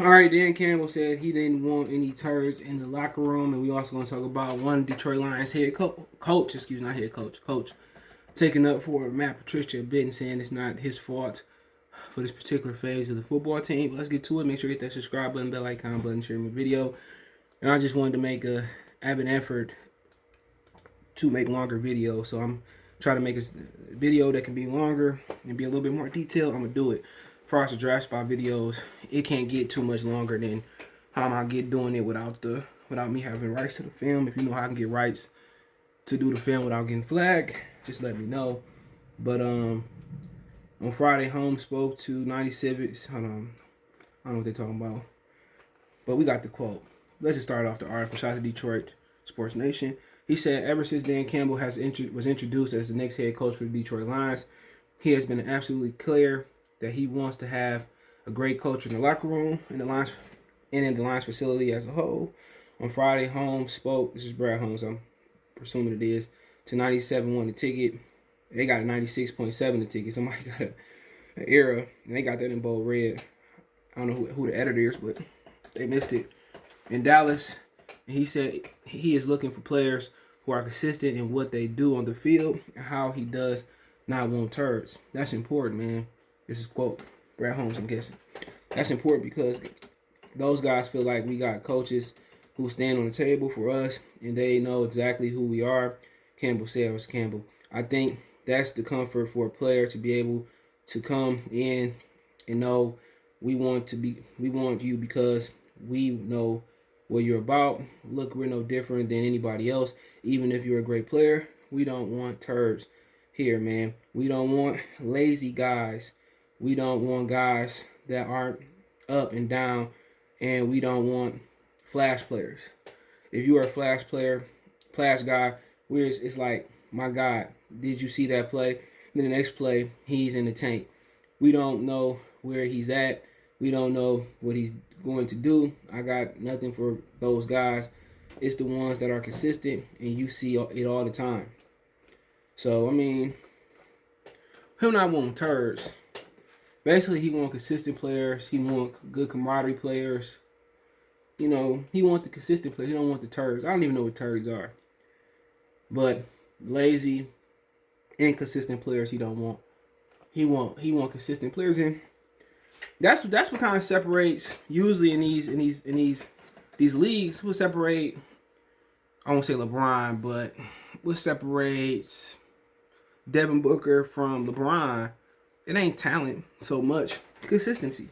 All right, Dan Campbell said he didn't want any turds in the locker room, and we also going to talk about one Detroit Lions head coach, not head coach, taking up for Matt Patricia a bit and saying it's not his fault for this particular phase of the football team. But let's get to it. Make sure you hit that subscribe button, bell icon button, share my video. And I just wanted to make an effort to make longer videos, so I'm trying to make a video that can be longer and be a little bit more detailed. I'm gonna do it. As far as the draft spot videos, it can't get too much longer than how am I doing it without me having rights to the film. If you know how I can get rights to do the film without getting flagged, just let me know. But on Friday, Home spoke to 97. Hold on, I don't know what they're talking about, but we got the quote. Let's just start off the article. Shout out to Detroit Sports Nation. He said, ever since Dan Campbell was introduced as the next head coach for the Detroit Lions, he has been absolutely clear that he wants to have a great culture in the locker room and in the Lions facility as a whole. On Friday, Holmes spoke. This is Brad Holmes, I'm presuming it is. To 97 won the ticket. They got a 96.7 the ticket. Somebody got an error, and they got that in bold red. I don't know who the editor is, but they missed it. In Dallas, he said he is looking for players who are consistent in what they do on the field and how he does not want turds. That's important, man. This is quote Brad Holmes, I'm guessing. That's important because those guys feel like we got coaches who stand on the table for us and they know exactly who we are. Campbell said, was Campbell. I think that's the comfort for a player to be able to come in and know we want you because we know what you're about. Look, we're no different than anybody else. Even if you're a great player, we don't want turds here, man. We don't want lazy guys. We don't want guys that aren't up and down, and we don't want flash players. If you are a flash player, flash guy, it's like, my God, did you see that play? Then the next play, he's in the tank. We don't know where he's at. We don't know what he's going to do. I got nothing for those guys. It's the ones that are consistent, and you see it all the time. So, I mean, him not wanting turds. Basically, he want consistent players. He want good camaraderie players. You know, he want the consistent players. He don't want the turds. I don't even know what turds are. But lazy, inconsistent players he don't want. He want consistent players, and that's what kind of separates usually in these leagues. What separate? I won't say LeBron, but what separates Devin Booker from LeBron? It ain't talent so much. Consistency.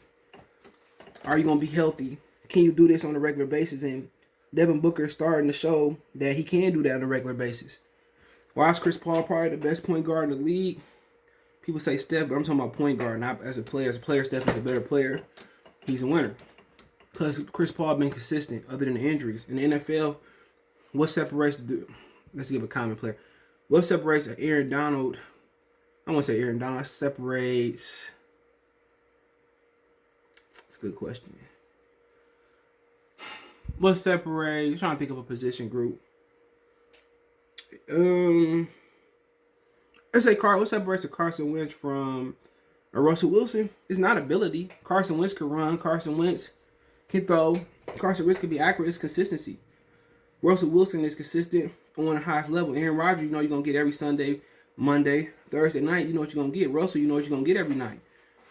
Are you gonna be healthy? Can you do this on a regular basis? And Devin Booker is starting to show that he can do that on a regular basis. Why is Chris Paul probably the best point guard in the league? People say Steph, but I'm talking about point guard, not as a player. As a player, Steph is a better player. He's a winner. Because Chris Paul been consistent other than the injuries. In the NFL, what separates... Let's give a common player. What separates Aaron Donald... I won't say Aaron Donald. Separates... That's a good question. What separates... I'm trying to think of a position group. Let's say what separates a Carson Wentz from a Russell Wilson is not ability. Carson Wentz can run. Carson Wentz can throw. Carson Wentz can be accurate. It's consistency. Russell Wilson is consistent on the highest level. Aaron Rodgers, you know you're going to get every Sunday, Monday, Thursday night. You know what you're going to get. Russell, you know what you're going to get every night.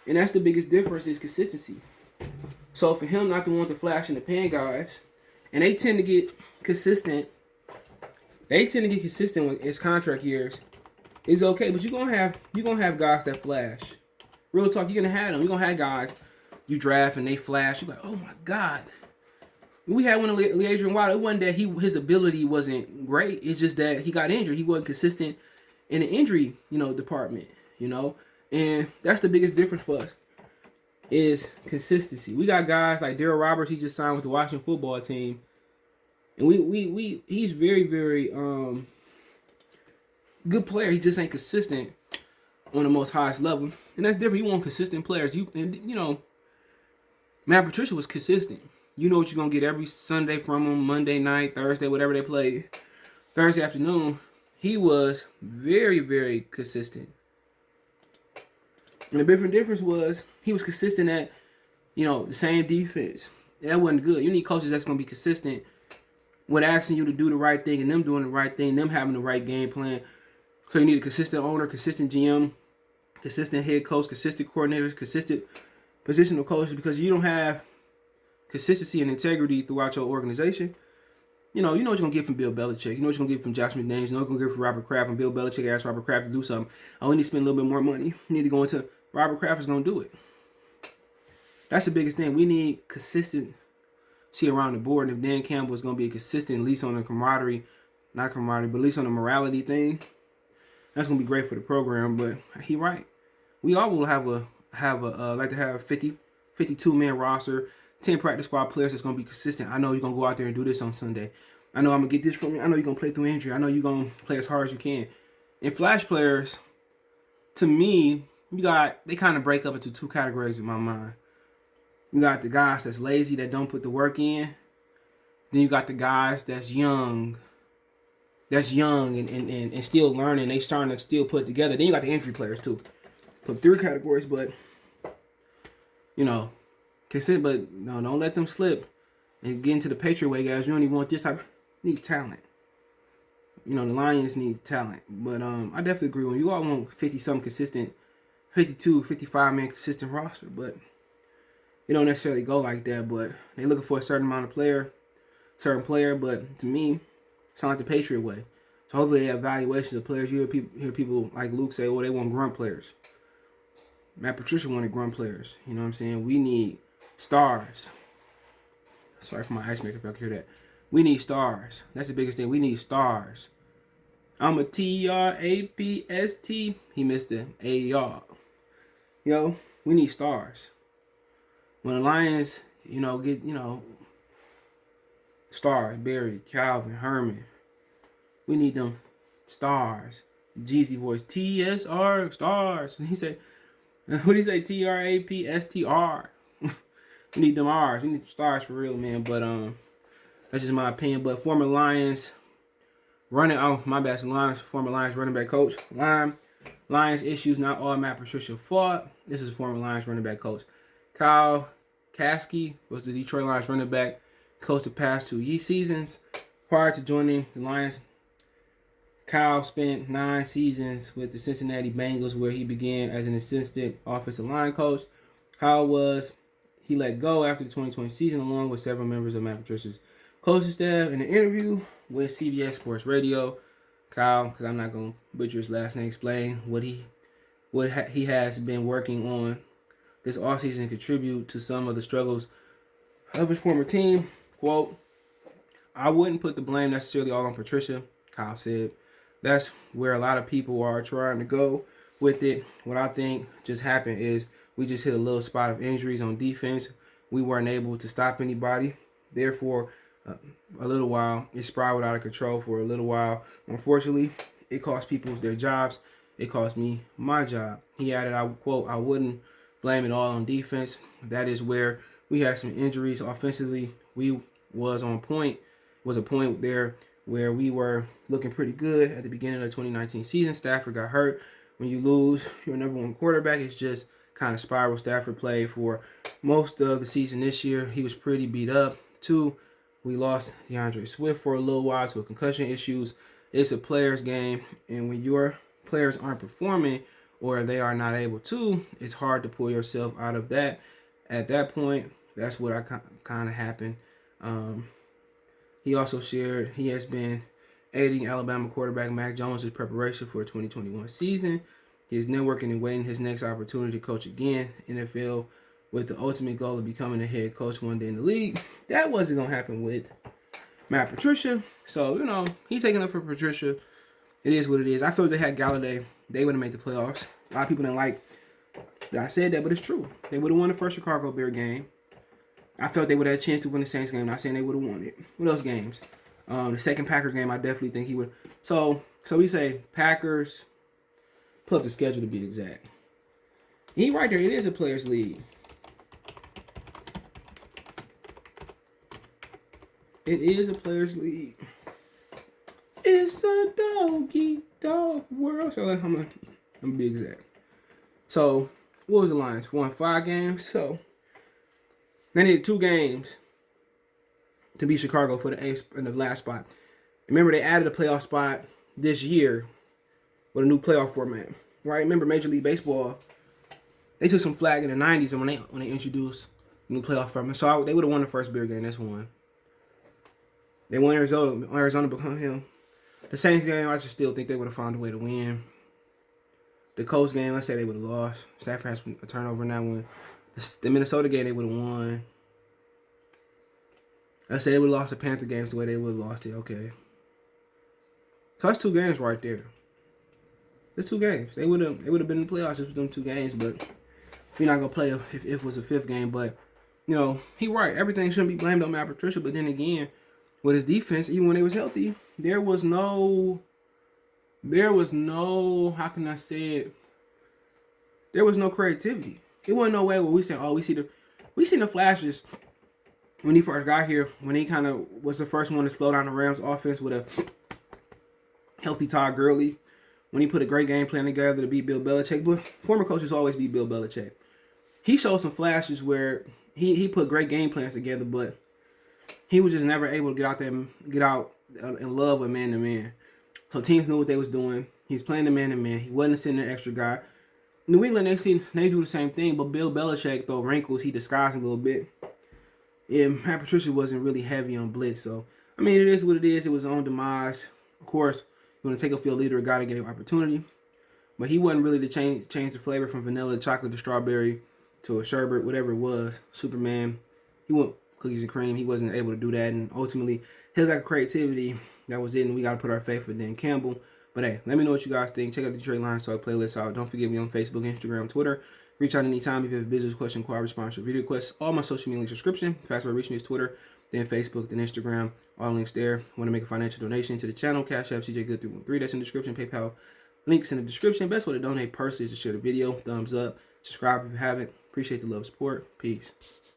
And that's the biggest difference is consistency. So for him not to want the flash in the pan guys, and they tend to get consistent. They tend to get consistent with his contract years. It's okay, but you're gonna have guys that flash. Real talk, you're gonna have them. You're gonna have guys you draft and they flash. You're like, oh my God. We had one of Adrian Wilder. It wasn't that his ability wasn't great. It's just that he got injured. He wasn't consistent in the injury, department. And that's the biggest difference for us is consistency. We got guys like Darryl Roberts. He just signed with the Washington football team. And he's very, very good player. He just ain't consistent on the most highest level. And that's different. You want consistent players. Matt Patricia was consistent. You know what you're going to get every Sunday from him, Monday night, Thursday, whatever they play. Thursday afternoon, he was very, very consistent. And the difference was he was consistent at, the same defense. That wasn't good. You need coaches that's going to be consistent with asking you to do the right thing and them doing the right thing, them having the right game plan. So you need a consistent owner, consistent GM, consistent head coach, consistent coordinators, consistent positional coaches, because you don't have consistency and integrity throughout your organization. You know what you're going to get from Bill Belichick. You know what you're going to get from Josh McDaniels. You know what you're going to get from Robert Kraft. And Bill Belichick asked Robert Kraft to do something. Oh, we need to spend a little bit more money. We need to go into Robert Kraft is going to do it. That's the biggest thing. We need consistency around the board. And if Dan Campbell is going to be consistent, at least on the not camaraderie, but at least on the morality thing, that's going to be great for the program. But he right. We all will have like to have a 52-man roster, 10 practice squad players that's going to be consistent. I know you're going to go out there and do this on Sunday. I know I'm going to get this from you. I know you're going to play through injury. I know you're going to play as hard as you can. And flash players, to me, they kind of break up into two categories in my mind. You got the guys that's lazy, that don't put the work in. Then you got the guys that's young and still learning. They starting to still put together. Then you got the injury players too. So 3 categories, but consistent, but no, don't let them slip and get into the Patriot way, guys. You only want this type. Need talent. The Lions need talent. But I definitely agree with you. You all want 50-something consistent, 52, 55-man consistent roster, but it don't necessarily go like that. But they looking for a certain player, but to me, it's not like the Patriot way. So hopefully they have evaluations of players. You hear people like Luke say, they want grunt players. Matt Patricia wanted grunt players. You know what I'm saying? We need stars. Sorry for my ice maker if I can hear that. We need stars. That's the biggest thing. We need stars. I'm a TRAPST. He missed the A-y'all. We need stars. When the Lions, get, stars, Barry, Calvin, Herman, we need them stars. Jeezy voice, TSR, stars. And he said, what do you say? TRAPSTR. We need them R's. We need stars for real, man. But that's just my opinion. But former Lions running former Lions running back coach. Lions issues not all Matt Patricia fault. This is former Lions running back coach. Kyle Kasky was the Detroit Lions running back coach the past 2 seasons. Prior to joining the Lions, Kyle spent 9 seasons with the Cincinnati Bengals, where he began as an assistant offensive line coach. He let go after the 2020 season, along with several members of Matt Patricia's coaching staff. In an interview with CBS Sports Radio, Kyle, because I'm not going to butcher his last name, explained what he has been working on this offseason and contribute to some of the struggles of his former team. Quote, I wouldn't put the blame necessarily all on Patricia, Kyle said. That's where a lot of people are trying to go with it. What I think just happened is we just hit a little spot of injuries on defense. We weren't able to stop anybody. Therefore, a little while, it spiraled out of control for a little while. Unfortunately, it cost people their jobs. It cost me my job. He added, I quote, I wouldn't blame it all on defense. That is where we had some injuries. Offensively, we was on point. Was a point there where we were looking pretty good at the beginning of the 2019 season. Stafford got hurt. When you lose your number 1 quarterback, it's just kind of spiral. Stafford played for most of the season this year. He was pretty beat up. 2, we lost DeAndre Swift for a little while to concussion issues. It's a player's game, and when your players aren't performing or they are not able to, it's hard to pull yourself out of that. At that point, that's what kind of happened. He also shared he has been aiding Alabama quarterback Mac Jones' preparation for a 2021 season. He is networking and waiting his next opportunity to coach again in the NFL with the ultimate goal of becoming a head coach one day in the league. That wasn't going to happen with Matt Patricia. So, he's taking up for Patricia. It is what it is. I feel if they had Galladay, they would have made the playoffs. A lot of people didn't like that I said that, but it's true. They would have won the first Chicago Bear game. I felt they would have had a chance to win the Saints game. Not saying they would have won it. What else games? The second Packer game, I definitely think he would. So we say Packers. Pull up the schedule to be exact. He right there. It is a players' league. It is a players' league. It's a dog world. So I'm gonna be exact. So what was the Lions? Won 5 games. So They needed 2 games to beat Chicago for the eighth and the last spot. Remember, they added a playoff spot this year with a new playoff format. Right? Remember, Major League Baseball, they took some flag in the 90s and when they introduced the new playoff format. So they would have won the first beer game. That's one. They won Arizona. Arizona become him. The Saints game, I just still think they would have found a way to win. The Colts game, let's say they would have lost. Stafford has a turnover in that one. The Minnesota game, they would have won. Let's say they would have lost the Panther games the way they would have lost it. Okay. So that's 2 games right there. There's 2 games. They would have been in the playoffs with them 2 games, but we're not gonna play if it was a 5th game. But you know, he right. Everything shouldn't be blamed on Matt Patricia. But then again, with his defense, even when they was healthy, there was no. How can I say it? There was no creativity. It wasn't no way where we said, "Oh, we seen the flashes." When he first got here, when he kind of was the first one to slow down the Rams' offense with a healthy Todd Gurley, when he put a great game plan together to beat Bill Belichick. But former coaches always beat Bill Belichick. He showed some flashes where he put great game plans together, but he was just never able to get out in love with man-to-man. So teams knew what they was doing. He was playing the man-to-man. He wasn't sending an extra guy. New England, they do the same thing, but Bill Belichick, though wrinkles, he disguised a little bit. Yeah, Matt Patricia wasn't really heavy on blitz. So, I mean, it is what it is. It was his own demise. Of course, you want to take a field leader, a guy to get an opportunity. But he wasn't really to change the flavor from vanilla to chocolate to strawberry to a sherbet, whatever it was. Superman. He went cookies and cream. He wasn't able to do that. And ultimately, his lack of creativity, that was it. And we got to put our faith in Dan Campbell. But hey, let me know what you guys think. Check out the Detroit Lions Talk playlist out. Don't forget me on Facebook, Instagram, Twitter. Reach out anytime if you have a business question, call, response, or video requests. All my social media links subscription. Fast way to reach me is Twitter, then Facebook, then Instagram. All links there. Want to make a financial donation to the channel? Cash App, CJGood313. That's in the description. PayPal links in the description. Best way to donate personally is to share the video. Thumbs up. Subscribe if you haven't. Appreciate the love and support. Peace.